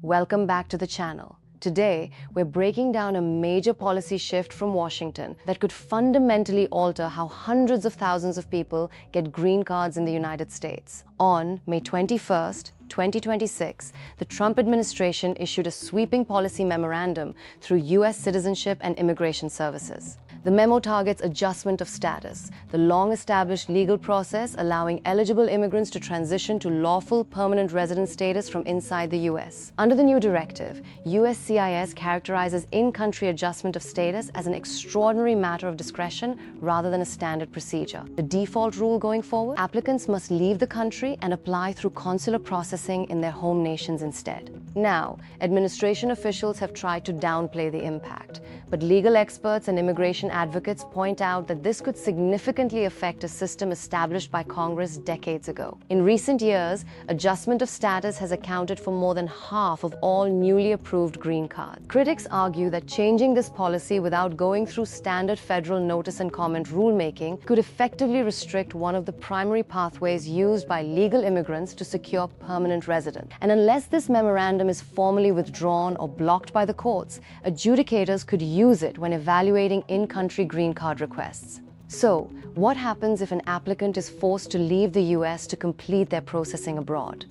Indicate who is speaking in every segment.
Speaker 1: Welcome back to the channel. Today, we're breaking down a major policy shift from Washington that could fundamentally alter how hundreds of thousands of people get green cards in the United States. On May 21st, 2026, the Trump administration issued a sweeping policy memorandum through U.S. Citizenship and Immigration Services. The memo targets adjustment of status, the long-established legal process allowing eligible immigrants to transition to lawful permanent resident status from inside the U.S. Under the new directive, USCIS characterizes in-country adjustment of status as an extraordinary matter of discretion rather than a standard procedure. The default rule going forward, applicants must leave the country and apply through consular processing in their home nations instead. Now, administration officials have tried to downplay the impact, but legal experts and immigration advocates point out that this could significantly affect a system established by Congress decades ago. In recent years, adjustment of status has accounted for more than half of all newly approved green cards. Critics argue that changing this policy without going through standard federal notice and comment rulemaking could effectively restrict one of the primary pathways used by legal immigrants to secure permanent residence. And unless this memorandum is formally withdrawn or blocked by the courts, adjudicators could use it when evaluating in-country green card requests. So, what happens if an applicant is forced to leave the US to complete their processing abroad?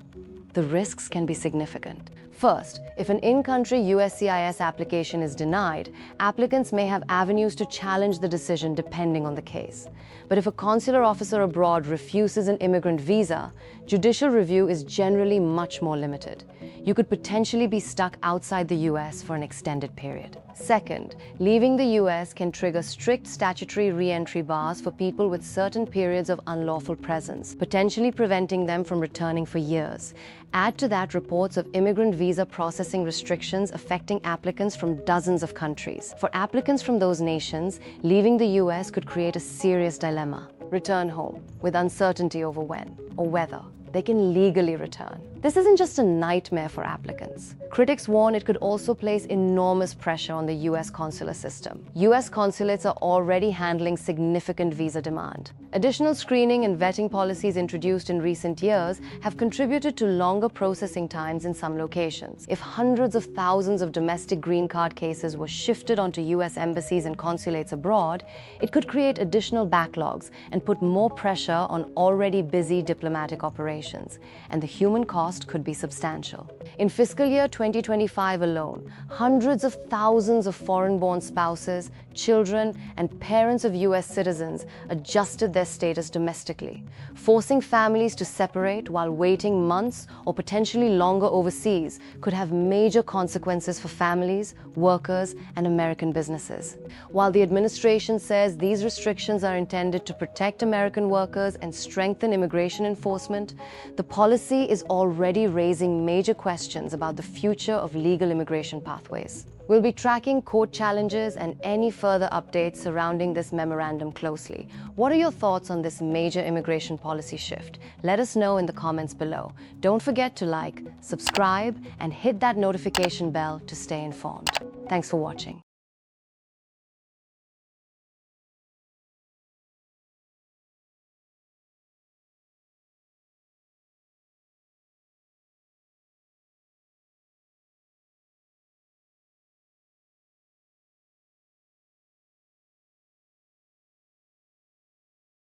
Speaker 1: The risks can be significant. First, if an in-country USCIS application is denied, applicants may have avenues to challenge the decision depending on the case. But if a consular officer abroad refuses an immigrant visa, judicial review is generally much more limited. You could potentially be stuck outside the US for an extended period. Second, leaving the US can trigger strict statutory re-entry bars for people with certain periods of unlawful presence, potentially preventing them from returning for years. Add to that reports of immigrant visa processing restrictions affecting applicants from dozens of countries. For applicants from those nations, leaving the US could create a serious dilemma. Return home, with uncertainty over when or whether they can legally return. This isn't just a nightmare for applicants. Critics warn it could also place enormous pressure on the US consular system. US consulates are already handling significant visa demand. Additional screening and vetting policies introduced in recent years have contributed to longer processing times in some locations. If hundreds of thousands of domestic green card cases were shifted onto US embassies and consulates abroad, it could create additional backlogs and put more pressure on already busy diplomatic operations, and the human cost could be substantial. In fiscal year 2025 alone, hundreds of thousands of foreign-born spouses, children, and parents of US citizens adjusted their status domestically, forcing families to separate while waiting months or potentially longer overseas could have major consequences for families, workers, and American businesses. While the administration says these restrictions are intended to protect American workers and strengthen immigration enforcement, the policy is already raising major questions about the future of legal immigration pathways. We'll be tracking court challenges and any further updates surrounding this memorandum closely. What are your thoughts on this major immigration policy shift? Let us know in the comments below. Don't forget to like, subscribe, and hit that notification bell to stay informed. Thanks for watching.